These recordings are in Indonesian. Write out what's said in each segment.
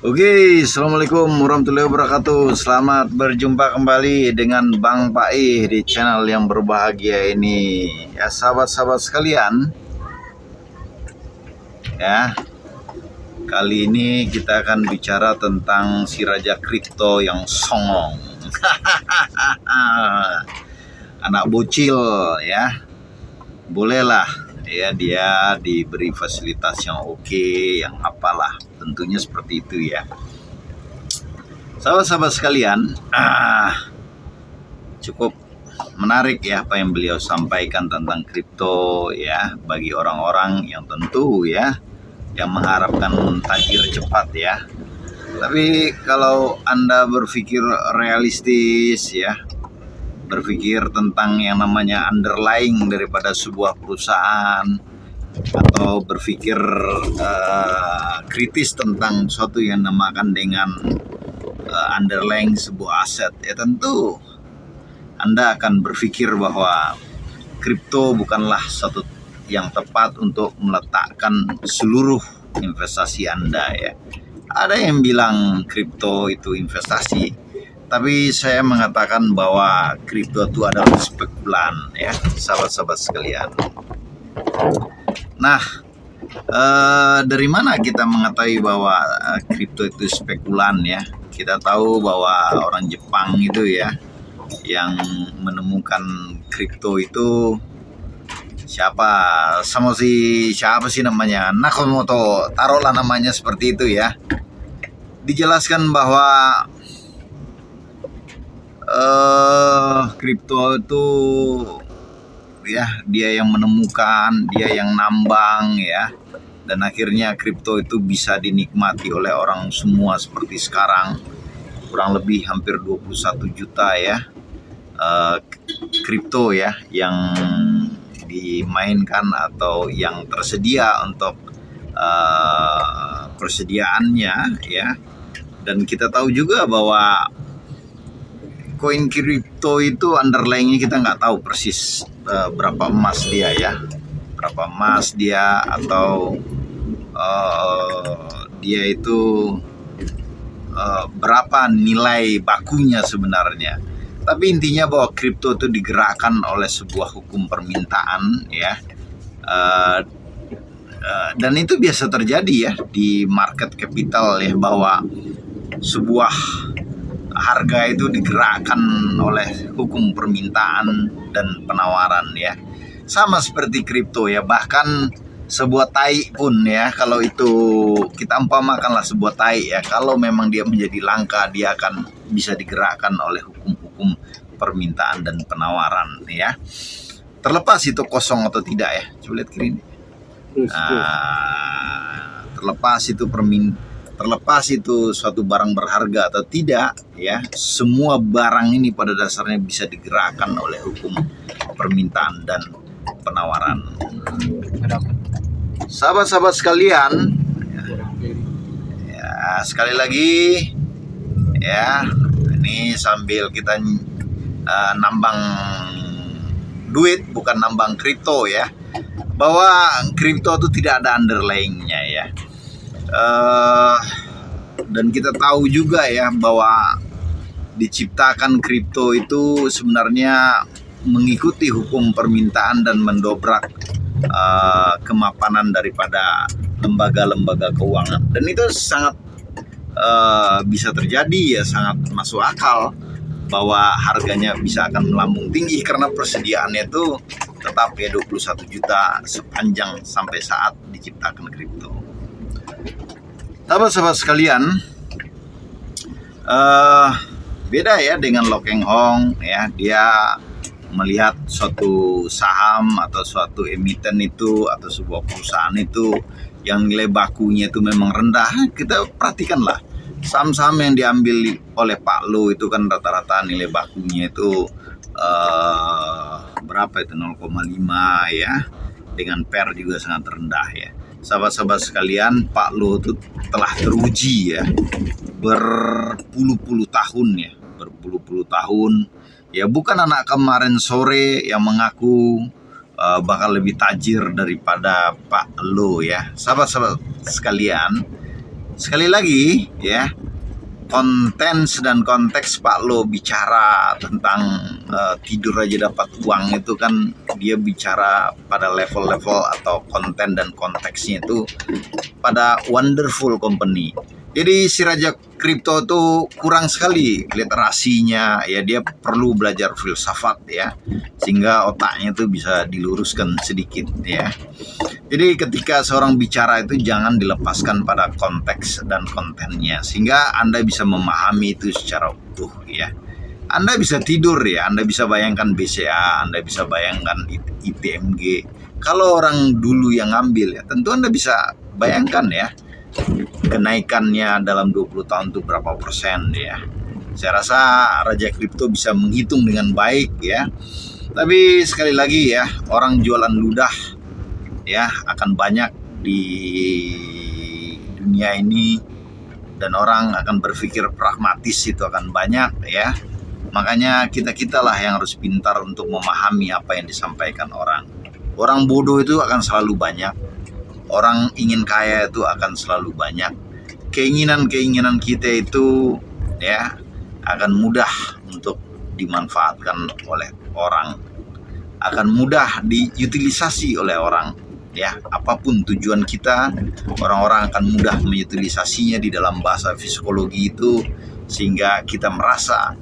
Oke, assalamualaikum warahmatullahi wabarakatuh. Selamat berjumpa kembali dengan Bang Pai di channel yang berbahagia ini. Ya, sahabat-sahabat sekalian, ya, kali ini kita akan bicara tentang si raja kripto yang songong. Anak bocil, ya. Bolehlah ya dia diberi fasilitas yang oke, yang apalah, tentunya seperti itu ya. Sahabat-sahabat sekalian, cukup menarik ya apa yang beliau sampaikan tentang kripto ya, bagi orang-orang yang tentu ya yang mengharapkan tajir cepat ya. Tapi kalau Anda berpikir realistis ya, berpikir tentang yang namanya underlying daripada sebuah perusahaan, atau berpikir kritis tentang suatu yang namakan dengan underlying sebuah aset, ya tentu Anda akan berpikir bahwa kripto bukanlah satu yang tepat untuk meletakkan seluruh investasi Anda ya. Ada yang bilang kripto itu investasi, tapi saya mengatakan bahwa kripto itu adalah spekulan ya, sahabat-sahabat sekalian. Nah, dari mana kita mengetahui bahwa kripto itu spekulan ya? Kita tahu bahwa orang Jepang itu ya yang menemukan kripto itu siapa sih namanya, Nakamoto, taruhlah namanya seperti itu ya. Dijelaskan bahwa kripto itu ya dia yang menemukan, dia yang nambang ya, dan akhirnya kripto itu bisa dinikmati oleh orang semua seperti sekarang. Kurang lebih hampir 21 juta ya kripto ya yang dimainkan atau yang tersedia untuk persediaannya ya. Dan kita tahu juga bahwa koin kripto itu underlying-nya kita nggak tahu persis berapa emas dia ya, berapa emas dia, atau dia itu berapa nilai bakunya sebenarnya. Tapi intinya bahwa kripto itu digerakkan oleh sebuah hukum permintaan ya, dan itu biasa terjadi ya di market capital ya, bahwa sebuah harga itu digerakkan oleh hukum permintaan dan penawaran ya. Sama seperti kripto ya, bahkan sebuah tai pun ya, kalau itu kita umpamakanlah sebuah tai ya, kalau memang dia menjadi langka, dia akan bisa digerakkan oleh hukum-hukum permintaan dan penawaran ya. Terlepas itu kosong atau tidak ya, coba lihat kiri ini. Terlepas itu suatu barang berharga atau tidak ya, semua barang ini pada dasarnya bisa digerakkan oleh hukum permintaan dan penawaran. Sahabat-sahabat sekalian ya, sekali lagi ya, ini sambil kita nambang duit, bukan nambang kripto ya, bahwa kripto itu tidak ada underlying-nya ya. Dan kita tahu juga ya bahwa diciptakan kripto itu sebenarnya mengikuti hukum permintaan dan mendobrak kemapanan daripada lembaga-lembaga keuangan, dan itu sangat bisa terjadi ya, sangat masuk akal bahwa harganya bisa akan melambung tinggi karena persediaannya itu tetap ya 21 juta sepanjang sampai saat diciptakan kripto. Sahabat-sahabat sekalian, beda ya dengan Lo Keng Hong ya, dia melihat suatu saham atau suatu emiten itu atau sebuah perusahaan itu yang nilai bakunya itu memang rendah. Kita perhatikanlah saham-saham yang diambil oleh Pak Lo itu kan rata-rata nilai bakunya itu berapa itu, 0,5 ya, dengan PER juga sangat rendah ya. Sahabat-sahabat sekalian, Pak Lo itu telah teruji ya berpuluh-puluh tahun ya, bukan anak kemarin sore yang mengaku bakal lebih tajir daripada Pak Lo ya. Sahabat-sahabat sekalian, Sekali lagi ya, konten dan konteks Pak Lo bicara tentang tidur aja dapat uang itu kan dia bicara pada level-level atau konten dan konteksnya itu pada wonderful company. Jadi si Raja Kripto tuh kurang sekali literasinya ya, dia perlu belajar filsafat ya sehingga otaknya tuh bisa diluruskan sedikit ya. Jadi ketika seorang bicara itu jangan dilepaskan pada konteks dan kontennya sehingga Anda bisa memahami itu secara utuh ya. Anda bisa tidur ya, Anda bisa bayangkan BCA, Anda bisa bayangkan IPMG. Kalau orang dulu yang ngambil ya, tentu Anda bisa bayangkan ya kenaikannya dalam 20 tahun itu berapa persen ya. Saya rasa Raja Kripto bisa menghitung dengan baik ya. Tapi sekali lagi ya, orang jualan ludah ya akan banyak di dunia ini dan orang akan berpikir pragmatis itu akan banyak ya. Makanya kita lah yang harus pintar untuk memahami apa yang disampaikan orang. Orang bodoh itu akan selalu banyak. Orang ingin kaya itu akan selalu banyak. Keinginan-keinginan kita itu ya akan mudah untuk dimanfaatkan oleh orang, akan mudah diutilisasi oleh orang ya. Apapun tujuan kita, orang-orang akan mudah mengutilisasinya di dalam bahasa psikologi itu sehingga kita merasa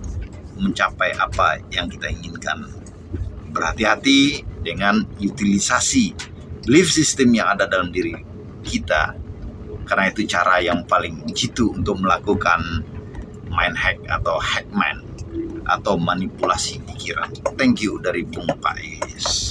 mencapai apa yang kita inginkan. Berhati-hati dengan utilisasi belief system yang ada dalam diri kita, karena itu cara yang paling jitu untuk melakukan mind hack atau hack mind atau manipulasi pikiran. Thank you dari Bung Pais.